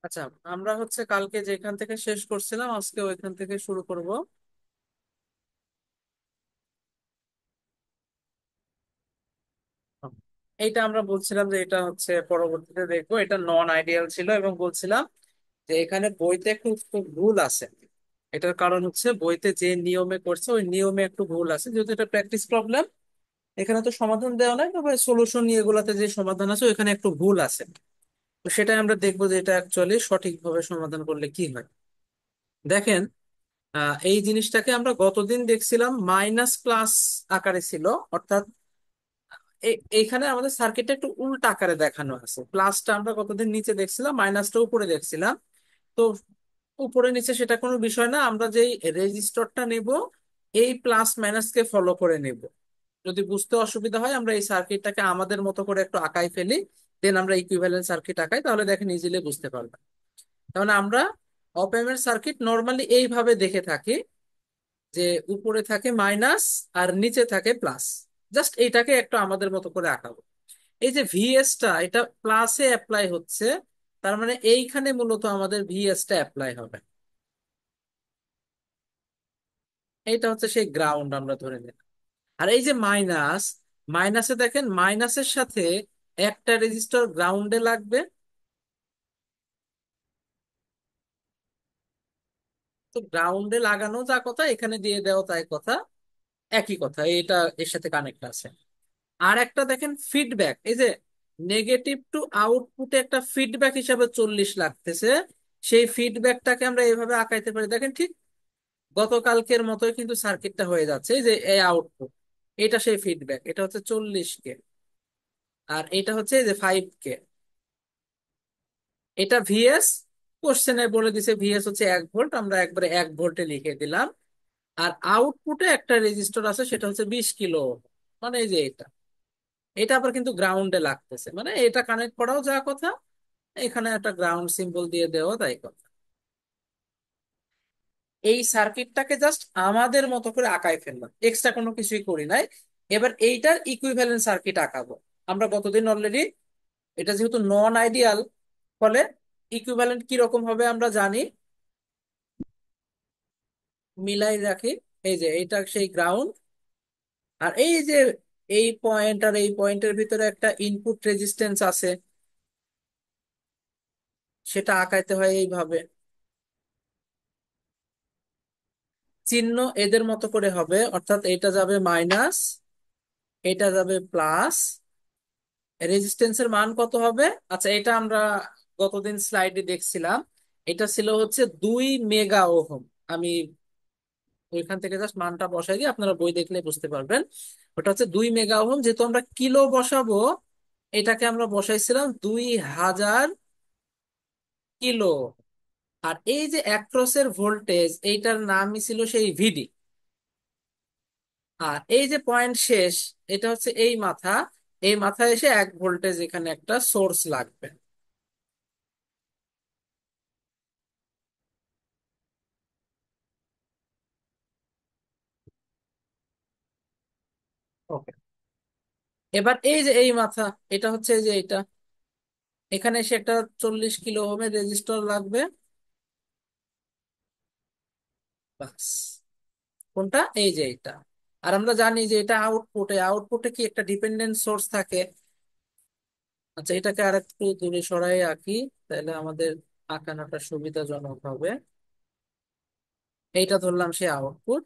আচ্ছা, আমরা হচ্ছে কালকে যেখান থেকে শেষ করছিলাম আজকে ওইখান থেকে শুরু করব। এইটা আমরা বলছিলাম যে এটা হচ্ছে পরবর্তীতে দেখবো, এটা নন আইডিয়াল ছিল এবং বলছিলাম যে এখানে বইতে একটু একটু ভুল আছে। এটার কারণ হচ্ছে বইতে যে নিয়মে করছে ওই নিয়মে একটু ভুল আছে, যেহেতু এটা প্র্যাকটিস প্রবলেম। এখানে তো সমাধান দেওয়া নাই, তবে সলিউশন এগুলাতে যে সমাধান আছে ওখানে একটু ভুল আছে। তো সেটাই আমরা দেখবো যে এটা অ্যাকচুয়ালি সঠিকভাবে সমাধান করলে কি হয়। দেখেন, এই জিনিসটাকে আমরা গতদিন দেখছিলাম মাইনাস প্লাস আকারে ছিল, অর্থাৎ এইখানে আমাদের সার্কিটটা একটু উল্টা আকারে দেখানো আছে। প্লাসটা আমরা গতদিন নিচে দেখছিলাম, মাইনাসটা উপরে দেখছিলাম। তো উপরে নিচে সেটা কোনো বিষয় না, আমরা যেই রেজিস্টরটা নেব এই প্লাস মাইনাস কে ফলো করে নেব। যদি বুঝতে অসুবিধা হয় আমরা এই সার্কিটটাকে আমাদের মতো করে একটু আঁকাই ফেলি, দেন আমরা ইকুইভ্যালেন্ট সার্কিট আঁকাই, তাহলে দেখেন ইজিলি বুঝতে পারবেন। তাহলে আমরা অপ এর সার্কিট নর্মালি এইভাবে দেখে থাকি যে উপরে থাকে মাইনাস আর নিচে থাকে প্লাস। জাস্ট এইটাকে একটু আমাদের মতো করে আঁকাবো। এই যে ভিএস টা এটা প্লাসে অ্যাপ্লাই হচ্ছে, তার মানে এইখানে মূলত আমাদের ভিএস টা অ্যাপ্লাই হবে। এইটা হচ্ছে সেই গ্রাউন্ড আমরা ধরে নিই। আর এই যে মাইনাস, মাইনাসে দেখেন মাইনাসের সাথে একটা রেজিস্টার গ্রাউন্ডে লাগবে। তো গ্রাউন্ডে লাগানো যা কথা এখানে দিয়ে দেওয়া তাই কথা, একই কথা, এটা এর সাথে কানেক্ট আছে। আর একটা দেখেন ফিডব্যাক, এই যে নেগেটিভ টু আউটপুটে একটা ফিডব্যাক হিসাবে 40 লাগতেছে। সেই ফিডব্যাকটাকে আমরা এইভাবে আঁকাইতে পারি, দেখেন ঠিক গতকালকের মতোই কিন্তু সার্কিটটা হয়ে যাচ্ছে। এই যে এই আউটপুট, এটা সেই ফিডব্যাক, এটা হচ্ছে 40 কে। আর এটা হচ্ছে এই যে 5 কে। এটা ভিএস, কোশ্চেনে বলে দিছে ভিএস হচ্ছে 1 ভোল্ট, আমরা একবারে 1 ভোল্টে লিখে দিলাম। আর আউটপুটে একটা রেজিস্টর আছে সেটা হচ্ছে 20 কিলো। মানে এই যে এটা, এটা আবার কিন্তু গ্রাউন্ডে লাগতেছে, মানে এটা কানেক্ট করাও যা কথা, এখানে একটা গ্রাউন্ড সিম্বল দিয়ে দেওয়া তাই কথা। এই সার্কিটটাকে জাস্ট আমাদের মতো করে আঁকাই ফেললাম, এক্সট্রা কোনো কিছুই করি নাই। এবার এইটার ইকুইভ্যালেন্ট সার্কিট আঁকাবো। আমরা গতদিন অলরেডি, এটা যেহেতু নন আইডিয়াল, ফলে ইকুইভ্যালেন্ট কি রকম হবে আমরা জানি। মিলাই রাখি, এই যে এইটা সেই গ্রাউন্ড। আর এই যে এই পয়েন্ট আর এই পয়েন্টের ভিতরে একটা ইনপুট রেজিস্ট্যান্স আছে, সেটা আঁকাইতে হয় এইভাবে। চিহ্ন এদের মতো করে হবে, অর্থাৎ এটা যাবে মাইনাস, এটা যাবে প্লাস। রেজিস্ট্যান্সের মান কত হবে? আচ্ছা, এটা আমরা গতদিন স্লাইডে দেখছিলাম। এটা ছিল হচ্ছে 2 মেগা ওহম। আমি ওইখান থেকে জাস্ট মানটা বসাই দিই, আপনারা বই দেখলে বুঝতে পারবেন। ওটা হচ্ছে 2 মেগা ওহম, যেহেতু আমরা কিলো বসাবো এটাকে আমরা বসাইছিলাম 2000 কিলো। আর এই যে অ্যাক্রসের ভোল্টেজ এইটার নামই ছিল সেই ভিডি। আর এই যে পয়েন্ট শেষ, এটা হচ্ছে এই মাথা। এই মাথায় এসে 1 ভোল্টেজ এখানে একটা সোর্স লাগবে। ওকে। এবার এই যে এই মাথা, এটা হচ্ছে এই যে এটা, এখানে এসে একটা 40 কিলো ওহমের রেজিস্টর লাগবে। বাস। কোনটা? এই যে এটা। আর আমরা জানি যে এটা আউটপুটে, আউটপুটে কি একটা ডিপেন্ডেন্ট সোর্স থাকে। আচ্ছা, এটাকে আর একটু দূরে সরাই আঁকি, তাহলে আমাদের আঁকানোটা সুবিধাজনক হবে। এইটা ধরলাম সে আউটপুট।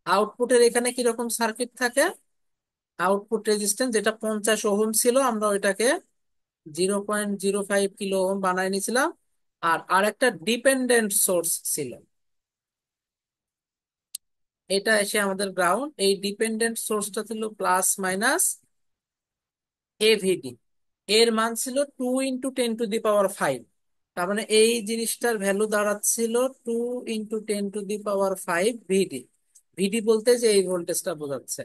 আউটপুটের এখানে কিরকম সার্কিট থাকে? আউটপুট রেজিস্ট্যান্স যেটা 50 ওহম ছিল, আমরা ওইটাকে 0.05 কিলো ওহম বানাই নিয়েছিলাম। আর আরেকটা ডিপেন্ডেন্ট সোর্স ছিল, এটা এসে আমাদের গ্রাউন্ড। এই ডিপেন্ডেন্ট সোর্সটা ছিল প্লাস মাইনাস এভিডি। এর মান ছিল 2 × 10⁵। তার মানে এই জিনিসটার ভ্যালু দাঁড়াচ্ছিল 2 × 10⁵ ভিডি। ভিডি বলতে যে এই ভোল্টেজটা বোঝাচ্ছে।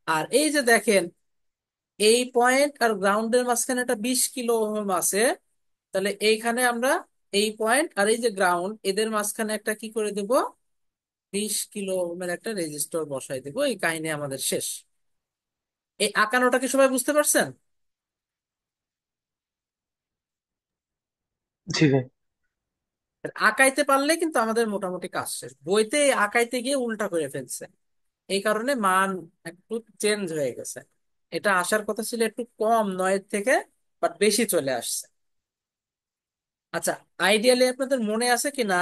আর এই যে দেখেন, এই পয়েন্ট আর গ্রাউন্ডের মাঝখানে একটা 20 কিলো ওহম আছে। তাহলে এইখানে আমরা এই পয়েন্ট আর এই যে গ্রাউন্ড এদের মাঝখানে একটা কি করে দেব, 20 কিলো ওহমের একটা রেজিস্টর বসাই দেবো। এই কাহিনী আমাদের শেষ। এই আঁকানোটা কি সবাই বুঝতে পারছেন? জি ভাই। আঁকাইতে পারলে কিন্তু আমাদের মোটামুটি কাজ শেষ। বইতে এই আঁকাইতে গিয়ে উল্টা করে ফেলছে, এই কারণে মান একটু চেঞ্জ হয়ে গেছে। এটা আসার কথা ছিল একটু কম 9-এর থেকে, বাট বেশি চলে আসছে। আচ্ছা, আইডিয়ালি আপনাদের মনে আছে কিনা,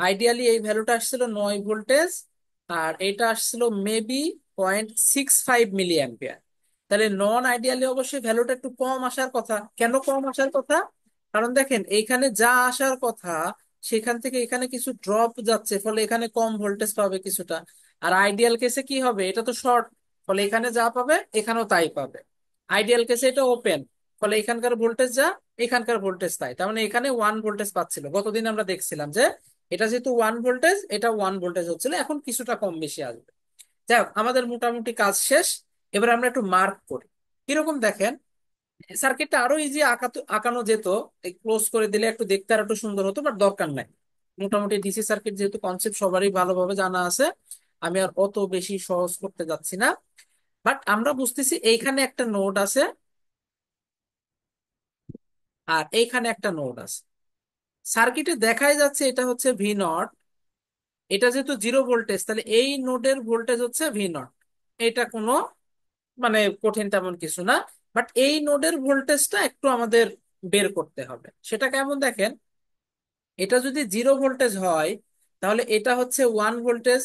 আইডিয়ালি এই ভ্যালুটা আসছিল 9 ভোল্টেজ, আর এটা আসছিল মেবি 0.65 মিলি অ্যাম্পিয়ার। তাহলে নন আইডিয়ালি অবশ্যই ভ্যালুটা একটু কম আসার কথা। কেন কম আসার কথা? কারণ দেখেন এইখানে যা আসার কথা সেখান থেকে এখানে কিছু ড্রপ যাচ্ছে, ফলে এখানে কম ভোল্টেজ পাবে কিছুটা। আর আইডিয়াল কেসে কি হবে, এটা তো শর্ট, ফলে এখানে যা পাবে এখানেও তাই পাবে। আইডিয়াল কেসে এটা ওপেন, ফলে এখানকার ভোল্টেজ যা এখানকার ভোল্টেজ তাই। তার মানে এখানে 1 ভোল্টেজ পাচ্ছিল, গতদিন আমরা দেখছিলাম যে এটা যেহেতু 1 ভোল্টেজ, এটা 1 ভোল্টেজ হচ্ছিল, এখন কিছুটা কম বেশি আসবে। যাই হোক, আমাদের মোটামুটি কাজ শেষ। এবার আমরা একটু মার্ক করি। কিরকম দেখেন, সার্কিটটা আরো ইজি আঁকানো যেত, ক্লোজ করে দিলে একটু দেখতে আর একটু সুন্দর হতো, বাট দরকার নাই। মোটামুটি ডিসি সার্কিট যেহেতু কনসেপ্ট সবারই ভালোভাবে জানা আছে, আমি আর অত বেশি সহজ করতে যাচ্ছি না। বাট আমরা বুঝতেছি এইখানে একটা নোড আছে, আর এইখানে একটা নোড আছে। সার্কিটে দেখাই যাচ্ছে এটা হচ্ছে ভি নট। এটা যেহেতু 0 ভোল্টেজ, তাহলে এই নোডের ভোল্টেজ হচ্ছে ভি নট। এটা কোনো মানে কঠিন তেমন কিছু না। বাট এই নোডের ভোল্টেজটা একটু আমাদের বের করতে হবে। সেটা কেমন দেখেন, এটা যদি 0 ভোল্টেজ হয় তাহলে এটা হচ্ছে 1 ভোল্টেজ,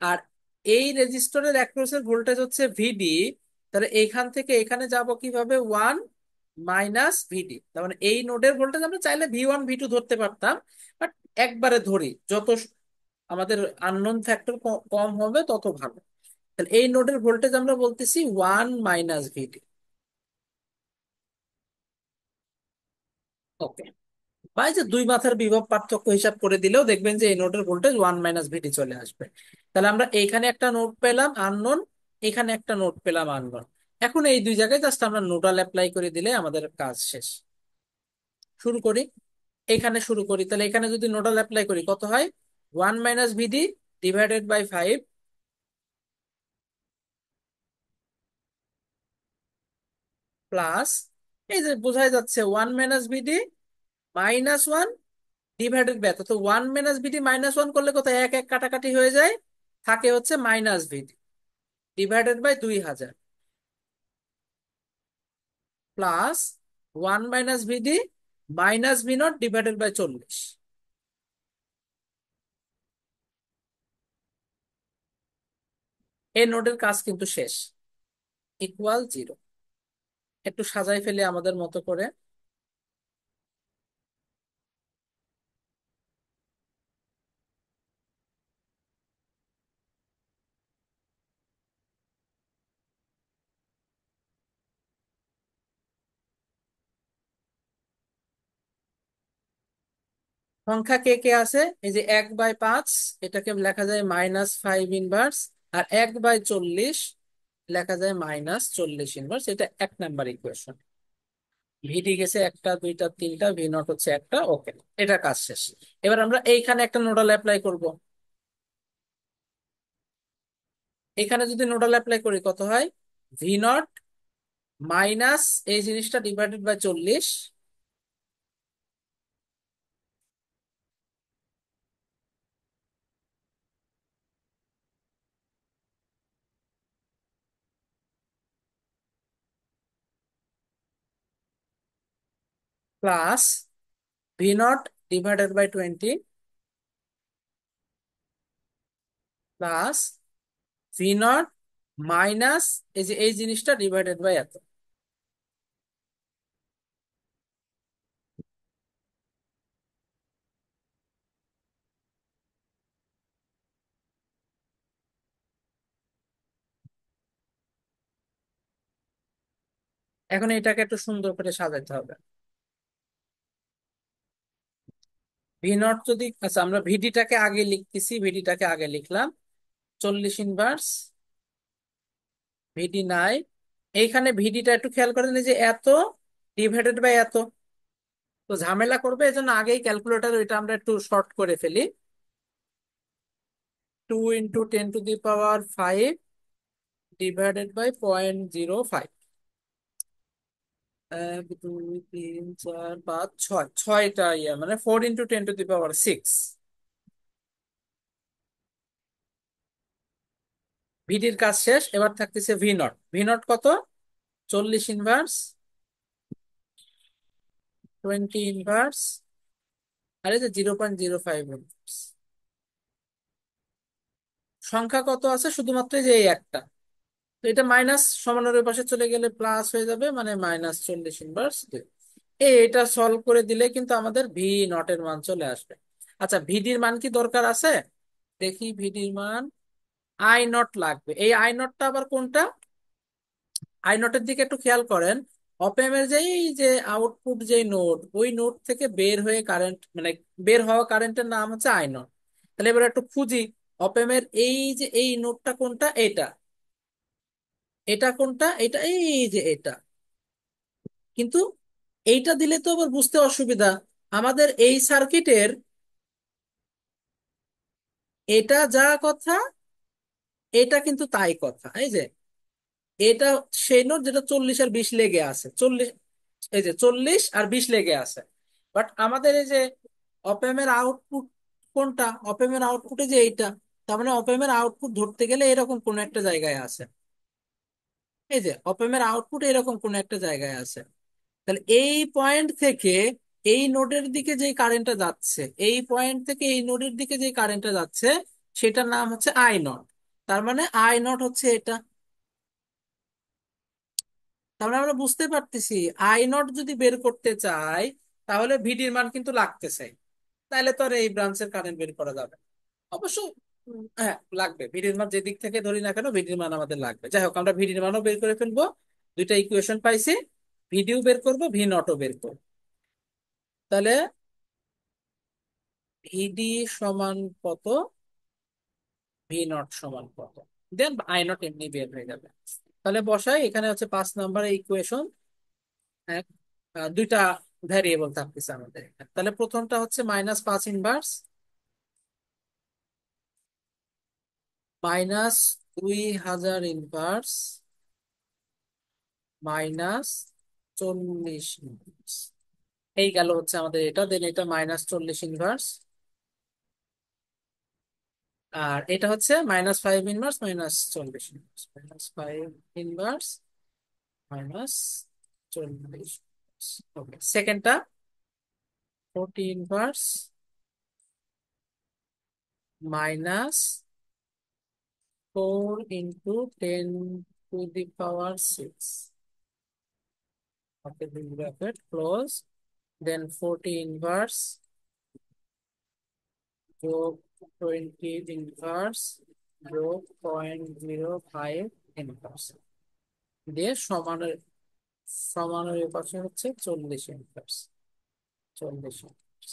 আর এই রেজিস্টরের অ্যাক্রোসের ভোল্টেজ হচ্ছে ভিডি। তাহলে এইখান থেকে এখানে যাব কিভাবে, 1 - ভিডি। তার মানে এই নোডের ভোল্টেজ আমরা চাইলে V1 V2 ধরতে পারতাম, বাট একবারে ধরি, যত আমাদের আননোন ফ্যাক্টর কম হবে তত ভালো। তাহলে এই নোডের ভোল্টেজ আমরা বলতেছি 1 - ভিডি। ওকে, বা এই যে দুই মাথার বিভব পার্থক্য হিসাব করে দিলেও দেখবেন যে এই নোডের ভোল্টেজ 1 - ভিডি চলে আসবে। তাহলে আমরা এইখানে একটা নোড পেলাম আননোন, এখানে একটা নোড পেলাম আননোন। এখন এই দুই জায়গায় জাস্ট আমরা নোডাল অ্যাপ্লাই করে দিলে আমাদের কাজ শেষ। শুরু করি, এখানে শুরু করি। তাহলে এখানে যদি নোডাল অ্যাপ্লাই করি কত হয়, 1 - ভিডি ডিভাইডেড বাই 5, প্লাস, এই যে বোঝাই যাচ্ছে 1 - ভিডি -1 ডিভাইডেড বাই এত। তো 1 - ভিডি -1 করলে কোথায় এক এক কাটাকাটি হয়ে যায়, থাকে হচ্ছে -VD divided by 2000, plus 1 - VD -V not divided by 40। এই নোডের কাজ কিন্তু শেষ, ইকুয়াল 0। একটু সাজাই ফেলে আমাদের মতো করে। সংখ্যা কে কে আছে, এই যে 1/5, এটাকে লেখা যায় -5 ইনভার্স। আর 1/40 লেখা যায় -40 ইনভার্স। এটা 1 নাম্বার ইকুয়েশন। ভিডি গেছে একটা দুইটা তিনটা, ভি নট হচ্ছে একটা। ওকে, এটা কাজ শেষ। এবার আমরা এইখানে একটা নোডাল অ্যাপ্লাই করব। এখানে যদি নোডাল অ্যাপ্লাই করি কত হয়, ভি নট মাইনাস এই জিনিসটা divided by 40, plus V not divided by 20, plus V nought minus এই যে এই জিনিসটা ডিভাইডেড বাই এত। এখন এটাকে একটু সুন্দর করে সাজাতে হবে। ভি নট যদি, আচ্ছা আমরা ভিডিটাকে আগে লিখতেছি, ভিডিটাকে আগে লিখলাম 40 ইনভার্স ভিডি নাই। এইখানে ভিডিটা একটু খেয়াল করেন, এই যে এত ডিভাইডেড বাই এত, তো ঝামেলা করবে, এই জন্য আগেই ক্যালকুলেটার এটা আমরা একটু শর্ট করে ফেলি। 2 × 10⁵ ডিভাইডেড বাই 0.05। এক দুই তিন চার পাঁচ ছয়, ছয়টা ইয়া মানে 4 × 10⁶। ভিডির কাজ শেষ, এবার থাকতেছে ভি নট। ভি নট কত? 40 ইনভার্স 20 ইনভার্স, আরে যে 0.05 ইনভার্স। সংখ্যা কত আছে? শুধুমাত্র এই যে এই একটা। তো এটা মাইনাস সমানের ওই পাশে চলে গেলে প্লাস হয়ে যাবে, মানে -40 ইনভার্স 2। এটা সলভ করে দিলে কিন্তু আমাদের ভি নটের মান চলে আসবে। আচ্ছা, ভিডির মান কি দরকার আছে? দেখি ভিডির মান। আই নট লাগবে। এই আই নটটা আবার কোনটা? আই নটের দিকে একটু খেয়াল করেন। অপেমের যে আউটপুট যে নোড, ওই নোড থেকে বের হয়ে কারেন্ট, মানে বের হওয়া কারেন্টের নাম হচ্ছে আই নট। তাহলে এবার একটু খুঁজি। অপেমের এই নোডটা কোনটা? এটা। এটা কোনটা? এটা এই যে এটা। কিন্তু এইটা দিলে তো আবার বুঝতে অসুবিধা। আমাদের এই সার্কিটের এটা যা কথা, এটা কিন্তু তাই কথা। এই যে এটা সেই নোট যেটা 40 আর 20 লেগে আছে, 40। এই যে 40 আর 20 লেগে আছে। বাট আমাদের এই যে অপেমের আউটপুট কোনটা? অপেমের আউটপুটে যে এইটা। তার মানে অপেমের আউটপুট ধরতে গেলে এরকম কোন একটা জায়গায় আছে। এই যে অপেমের আউটপুট এরকম কোন একটা জায়গায় আছে। তাহলে এই পয়েন্ট থেকে এই নোডের দিকে যে কারেন্টটা যাচ্ছে, এই পয়েন্ট থেকে এই নোডের দিকে যে কারেন্টটা যাচ্ছে, সেটার নাম হচ্ছে আই নট। তার মানে আই নট হচ্ছে এটা। তার মানে আমরা বুঝতে পারতেছি, আই নট যদি বের করতে চাই, তাহলে ভিডির মান কিন্তু লাগতেছে। তাহলে তো আর এই ব্রাঞ্চের কারেন্ট বের করা যাবে না। অবশ্য হ্যাঁ, লাগবে। ভিডির মান যেদিক থেকে ধরি না কেন, ভিডির মান আমাদের লাগবে। যাই হোক, আমরা ভিডির মানও বের করে ফেলবো। দুইটা ইকুয়েশন পাইছি। ভিডিও বের করবো, ভি নটও বের করবো। তাহলে ভিডি সমান কত, ভি নট সমান কত, দেন আই নট এমনি বের হয়ে যাবে। তাহলে বসাই, এখানে হচ্ছে 5 নম্বর ইকুয়েশন। এক দুইটা ভ্যারিয়েবল থাকতেছে আমাদের এখানে। তাহলে প্রথমটা হচ্ছে -5 ইনভার্স -2000 ইনভার্স -40 ইনভার্স। এই গেল হচ্ছে আমাদের এটা। দেন এটা -40 ইনভার্স। আর এটা হচ্ছে -5 ইনভার্স -40 ইনভার্স। -5 ইনভার্স -40। ওকে, সেকেন্ডটা 40 ইনভার্স -4 × 10⁶। ওকে, ব্র্যাকেট ক্লোজ। দেন 40 ইনভার্স যোগ 20 ইনভার্স যোগ 0.05 ইনভার্স দিয়ে সমানের, সমানের পাশে হচ্ছে 40 ইনভার্স। 40 ইনভার্স।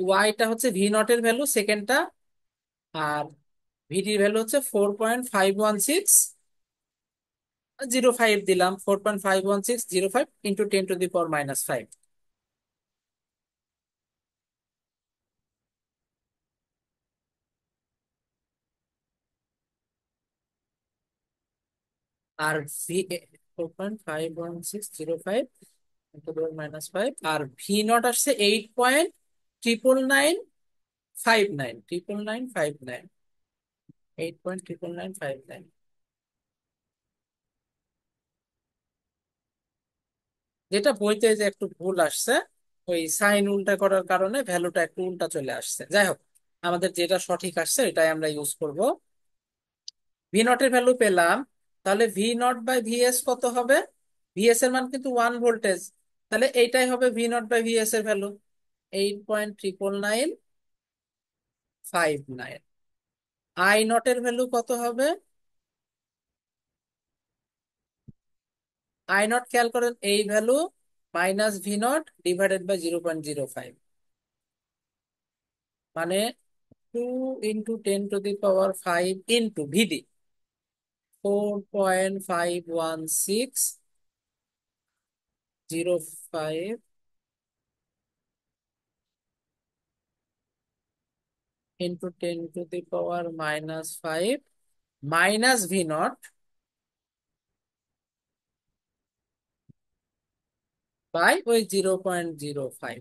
ওয়াইটা হচ্ছে ভি নটের ভ্যালু সেকেন্ডটা। আর ভিডির ভ্যালু হচ্ছে 4.51605 দিলাম। 4.51605 × 10⁻⁵ আর ভি 4.51605 × 10⁻⁵ আর ভি নট আসছে 8.99959 99959। 8.99959। যেটা বইতে যে একটু ভুল আসছে, ওই সাইন উল্টা করার কারণে ভ্যালুটা একটু উল্টা চলে আসছে। যাই হোক, আমাদের যেটা সঠিক আসছে এটাই আমরা ইউজ করব। ভি নটের ভ্যালু পেলাম। তাহলে ভি নট বাই ভিএস কত হবে? ভিএস এর মান কিন্তু 1 ভোল্টেজ। তাহলে এইটাই হবে ভি নট বাই ভিএস এর ভ্যালু, 8.99959। আই নটের ভ্যালু কত হবে? আই নট খেয়াল করেন, এই ভ্যালু -V0 / 0.05, মানে 2 × 10⁵ into VD 4.51605 × 10⁻⁵ minus V nought by ওই 0.05,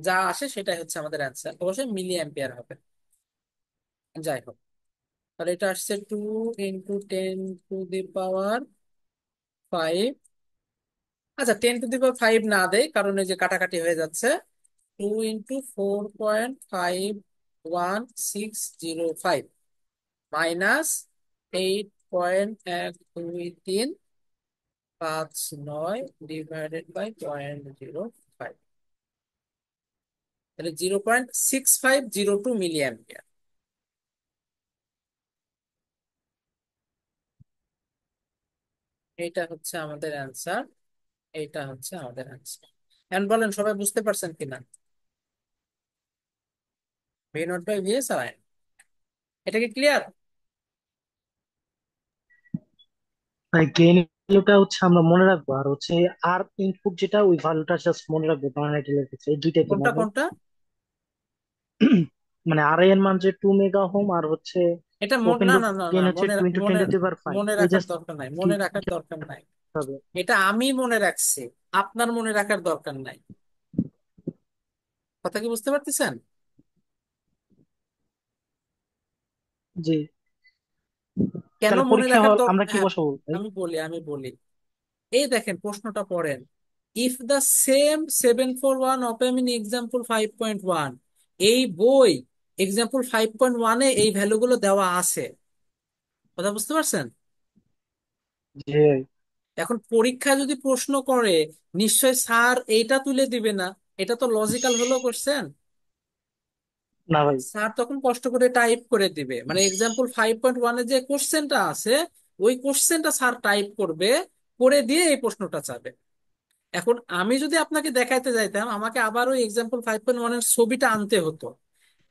যা আসে সেটাই হচ্ছে আমাদের অ্যান্সার, অবশ্যই মিলি অ্যাম্পিয়ার হবে। যাই হোক, তাহলে এটা আসছে 2 × 10⁵ আচ্ছা, 10⁵ না দেয় কারণ এই যে কাটাকাটি হয়ে যাচ্ছে। 2 × 4.5165 মাইনাস 8.1235 ডিভাইডেড বাই 0.05, তাহলে 0.6502 মিলি অ্যাম্পিয়ার। এটা হচ্ছে আমাদের অ্যান্সার, এইটা হচ্ছে আমাদের অ্যান্সার। এখন বলেন সবাই বুঝতে পারছেন কিনা? ভি নট বাই ভিএস আর আই, এটা কি ক্লিয়ার? তাই গেইন ভ্যালুটা হচ্ছে আমরা মনে রাখবো, আর হচ্ছে আর ইনপুট যেটা ওই ভ্যালুটা জাস্ট মনে রাখবো নন আইডিয়াল ক্ষেত্রে, এই দুইটা কি না কোনটা ভাই? কোনটা? মানে আর এর মান যে 2 মেগা হোম, আর হচ্ছে এটা ওপেন না লুপ না না না, গেইন হচ্ছে মনে 2 × মনে 10⁵ মনে এই রাখার জাস্ট দরকার নাই, কি মনে রাখার কি দরকার নাই। হবে? এটা আমি মনে রাখছি, আপনার মনে রাখার দরকার নাই। কথা কি বুঝতে পারতেছেন? জি। কেন তাহলে মনে পরীক্ষা রাখার হল দরকার, আমরা কি হ্যাঁ, বসাবো ভাই? আমি বলি, এই দেখেন প্রশ্নটা পড়েন। If the same 741 open in example 5.1, এই বই এক্সাম্পল 5.1-এ এই ভ্যালুগুলো দেওয়া আছে। কথা বুঝতে পারছেন? জি ভাই। এখন পরীক্ষা যদি প্রশ্ন করে, নিশ্চয় স্যার এইটা তুলে দিবে না, এটা তো লজিক্যাল হলো কোশ্চেন। না ভাই। স্যার তখন কষ্ট করে টাইপ করে দিবে, মানে এক্সাম্পল 5.1-এ যে কোশ্চেনটা আছে ওই কোশ্চেনটা স্যার টাইপ করবে, করে দিয়ে এই প্রশ্নটা চাবে। এখন আমি যদি আপনাকে দেখাইতে যাইতাম, আমাকে আবার ওই এক্সাম্পল 5.1-এর ছবিটা আনতে হতো।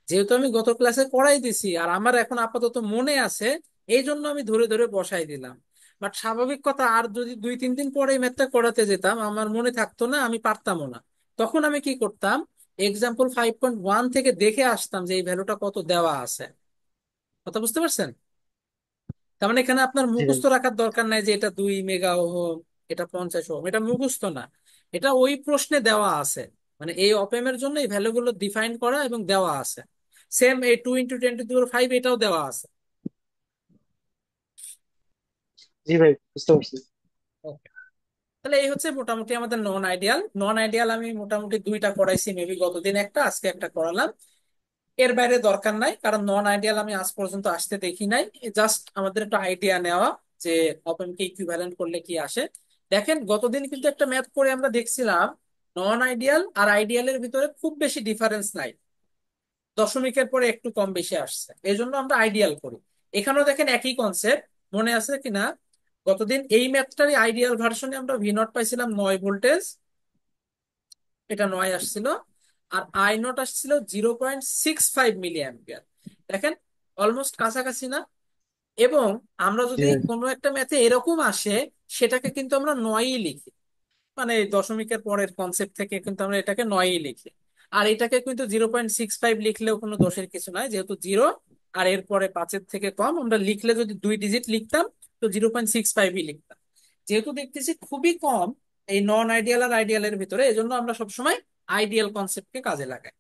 যেহেতু আমি গত ক্লাসে করাই দিছি আর আমার এখন আপাতত মনে আছে, এই জন্য আমি ধরে ধরে বসাই দিলাম। বাট স্বাভাবিক কথা, আর যদি 2-3 দিন পরে এই ম্যাথটা করাতে যেতাম আমার মনে থাকতো না, আমি পারতামও না। তখন আমি কি করতাম, এক্সাম্পল 5.1 থেকে দেখে আসতাম যে এই ভ্যালুটা কত দেওয়া আছে। কথা বুঝতে পারছেন? তার মানে এখানে আপনার জি ভাই। মুখস্থ রাখার দরকার নাই যে এটা 2 মেগা ওহম, এটা 50 ওহম, এটা মুখস্থ না। এটা ওই প্রশ্নে দেওয়া আছে, মানে এই অপেমের জন্য এই ভ্যালুগুলো ডিফাইন করা এবং দেওয়া আছে। সেম এই 2 × 10⁵ এটাও দেওয়া আছে। জি ভাই, বুঝতে পারছি। Okay. তাহলে এই হচ্ছে মোটামুটি আমাদের নন আইডিয়াল। নন আইডিয়াল আমি মোটামুটি 2টা করাইছি, মেবি গতদিন একটা, আজকে একটা করালাম। এর বাইরে দরকার নাই, কারণ নন আইডিয়াল আমি আজ পর্যন্ত আসতে দেখি নাই। জাস্ট আমাদের একটা আইডিয়া নেওয়া যে ওপেন কে ইকুইভ্যালেন্ট করলে কি আসে। দেখেন গতদিন কিন্তু একটা ম্যাথ করে আমরা দেখছিলাম, নন আইডিয়াল আর আইডিয়ালের ভিতরে খুব বেশি ডিফারেন্স নাই, দশমিকের পরে একটু কম বেশি আসছে, এই জন্য আমরা আইডিয়াল করি। এখানেও দেখেন একই কনসেপ্ট, মনে আছে কিনা? গতদিন এই ম্যাথটারই আইডিয়াল ভার্সনে আমরা ভি নট পাইছিলাম 9 ভোল্টেজ, এটা 9 আসছিল। আর আই নট আসছিল 0.65 মিলি অ্যাম্পিয়ার। দেখেন অলমোস্ট কাছাকাছি না? এবং আমরা জি যদি ভাই। কোনো একটা ম্যাথে এরকম আসে, সেটাকে কিন্তু আমরা নয়ই লিখি, মানে এই দশমিকের পরের কনসেপ্ট থেকে কিন্তু আমরা এটাকে নয়ই লিখি। আর এটাকে কিন্তু 0.65 লিখলেও কোনো দোষের কিছু নয়, যেহেতু জিরো আর এরপরে 5-এর থেকে কম, আমরা লিখলে যদি 2 ডিজিট লিখতাম তো 0.65ই লিখতাম। যেহেতু দেখতেছি খুবই কম এই নন আইডিয়াল আর আইডিয়ালের ভিতরে, এজন্য আমরা সবসময় আইডিয়াল কনসেপ্টকে কাজে লাগাই।